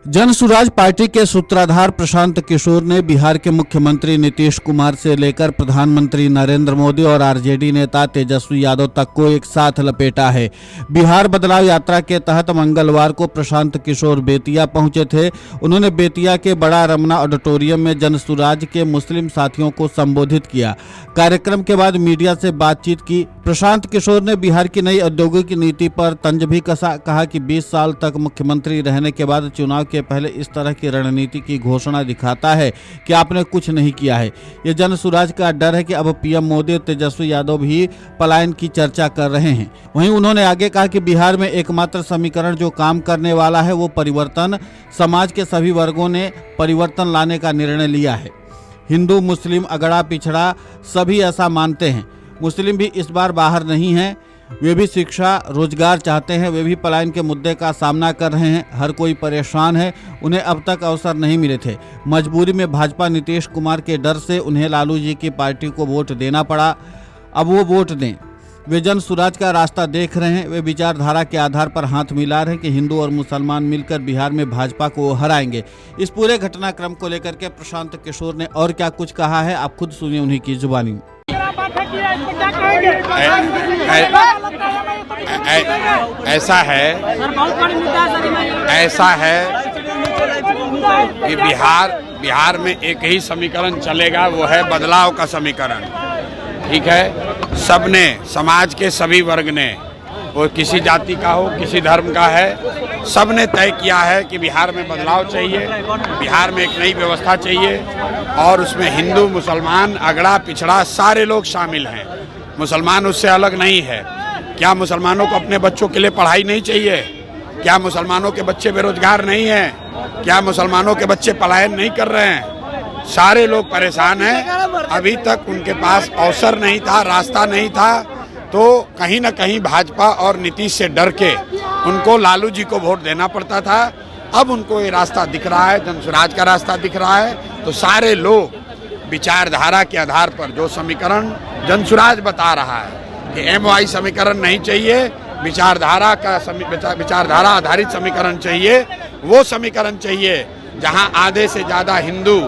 Jan Suraaj party के सूत्रधार प्रशांत किशोर ने बिहार के मुख्यमंत्री नीतीश कुमार से लेकर प्रधानमंत्री नरेंद्र मोदी और आरजेडी नेता तेजस्वी यादव तक को एक साथ लपेटा है। बिहार बदलाव यात्रा के तहत मंगलवार को प्रशांत किशोर बेतिया पहुंचे थे। उन्होंने बेतिया के बड़ा रमना ऑडिटोरियम में जन सुराज के मुस्लिम साथियों को संबोधित किया। कार्यक्रम के बाद मीडिया से बातचीत की प्रशांत किशोर ने बिहार की नई औद्योगिक नीति पर तंज भी कसा। कहा कि 20 साल तक मुख्यमंत्री रहने के बाद चुनाव के पहले इस तरह की रणनीति की घोषणा दिखाता है कि आपने कुछ नहीं किया है। ये जन सुराज का डर है कि अब पीएम मोदी और तेजस्वी यादव भी पलायन की चर्चा कर रहे हैं। वहीं उन्होंने आगे कहा कि बिहार में एकमात्र समीकरण जो काम करने वाला है वो परिवर्तन। समाज के सभी वर्गों ने परिवर्तन लाने का निर्णय लिया है। हिंदू, मुस्लिम, अगड़ा पिछड़ा सभी ऐसा मानते हैं। मुस्लिम भी इस बार बाहर नहीं हैं। वे भी शिक्षा, रोजगार चाहते हैं। वे भी पलायन के मुद्दे का सामना कर रहे हैं। हर कोई परेशान है। उन्हें अब तक अवसर नहीं मिले थे। मजबूरी में भाजपा नीतीश कुमार के डर से उन्हें लालू जी की पार्टी को वोट देना पड़ा। अब वो वोट दें। वे जन सुराज का रास्ता देख रहे हैं। वे विचारधारा के आधार पर हाथ मिला रहे हैं कि हिंदू और मुसलमान मिलकर बिहार में भाजपा को हराएंगे। इस पूरे घटनाक्रम को लेकर के प्रशांत किशोर ने और क्या कुछ कहा है, आप खुद सुनिए उन्हीं की जुबानी। ऐसा है कि बिहार में एक ही समीकरण चलेगा, वो है बदलाव का समीकरण। ठीक है, सबने, समाज के सभी वर्ग ने, वो किसी जाति का हो, किसी धर्म का है, सबने तय किया है कि बिहार में बदलाव चाहिए, बिहार में एक नई व्यवस्था चाहिए और उसमें हिंदू, मुसलमान, अगड़ा पिछड़ा सारे लोग शामिल हैं। मुसलमान उससे अलग नहीं है। क्या मुसलमानों को अपने बच्चों के लिए पढ़ाई नहीं चाहिए? क्या मुसलमानों के बच्चे बेरोजगार नहीं हैं? क्या मुसलमानों के बच्चे पलायन नहीं कर रहे हैं? सारे लोग परेशान हैं। अभी तक उनके पास अवसर नहीं था, रास्ता नहीं था, तो कहीं ना कहीं भाजपा और नीतीश से डर के उनको लालू जी को वोट देना पड़ता था। अब उनको ये रास्ता दिख रहा है, जन सुराज का रास्ता दिख रहा है, तो सारे लोग विचारधारा के आधार पर जो समीकरण जन सुराज बता रहा है कि MY समीकरण नहीं चाहिए, विचारधारा आधारित समीकरण चाहिए, वो समीकरण चाहिए जहां आधे से ज़्यादा हिंदू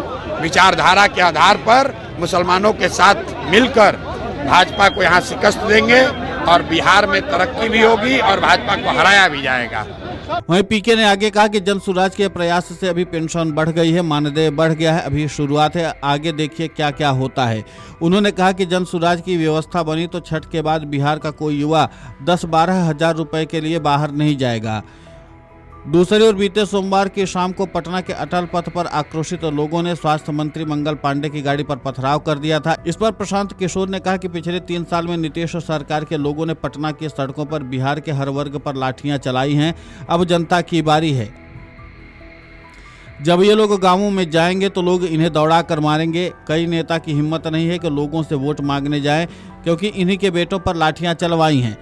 विचारधारा के आधार पर मुसलमानों के साथ मिलकर भाजपा को यहाँ शिकस्त देंगे और बिहार में तरक्की भी होगी और भाजपा को हराया भी जाएगा। वहीं पीके ने आगे कहा कि जन सुराज के प्रयास से अभी पेंशन बढ़ गई है, मानदेय बढ़ गया है, अभी शुरुआत है, आगे देखिए क्या क्या होता है। उन्होंने कहा कि जन सुराज की व्यवस्था बनी तो छठ के बाद बिहार का कोई युवा 10-12 हजार रुपए के लिए बाहर नहीं जाएगा। दूसरी ओर बीते सोमवार की शाम को पटना के अटल पथ पर आक्रोशित लोगों ने स्वास्थ्य मंत्री मंगल पांडे की गाड़ी पर पथराव कर दिया था। इस पर प्रशांत किशोर ने कहा कि पिछले 3 साल में नीतीश सरकार के लोगों ने पटना की सड़कों पर बिहार के हर वर्ग पर लाठियां चलाई हैं। अब जनता की बारी है। जब ये लोग गांवों में जाएंगे तो लोग इन्हें दौड़ा कर मारेंगे। कई नेता की हिम्मत नहीं है कि लोगों से वोट मांगने जाएं, क्योंकि इन्हीं के बेटों पर लाठियां चलवाई हैं।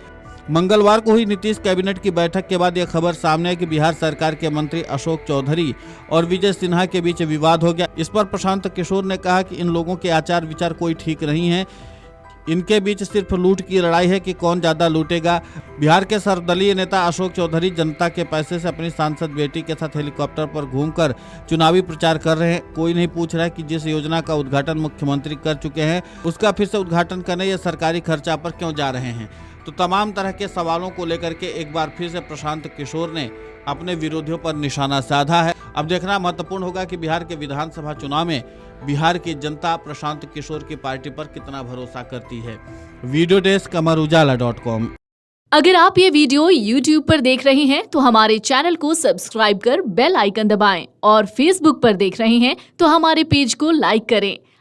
मंगलवार को हुई नीतीश कैबिनेट की बैठक के बाद यह खबर सामने है कि बिहार सरकार के मंत्री अशोक चौधरी और विजय सिन्हा के बीच विवाद हो गया। इस पर प्रशांत किशोर ने कहा कि इन लोगों के आचार विचार कोई ठीक नहीं है। इनके बीच सिर्फ लूट की लड़ाई है कि कौन ज्यादा लूटेगा। बिहार के सर्वदलीय नेता अशोक चौधरी जनता के पैसे से अपनी सांसद बेटी के साथ हेलीकॉप्टर पर घूमकर चुनावी प्रचार कर रहे हैं। कोई नहीं पूछ रहा है कि जिस योजना का उद्घाटन मुख्यमंत्री कर चुके हैं उसका फिर से उद्घाटन करने या सरकारी खर्चा पर क्यों जा रहे हैं। तो तमाम तरह के सवालों को लेकर के एक बार फिर से प्रशांत किशोर ने अपने विरोधियों पर निशाना साधा है। अब देखना महत्वपूर्ण होगा कि बिहार के विधानसभा चुनाव में बिहार की जनता प्रशांत किशोर की पार्टी पर कितना भरोसा करती है। Video desk amarujala.com। अगर आप ये वीडियो YouTube पर देख रहे हैं तो हमारे चैनल को सब्सक्राइब कर बेल आइकन दबाएं और Facebook पर देख रहे हैं तो हमारे पेज को लाइक करें।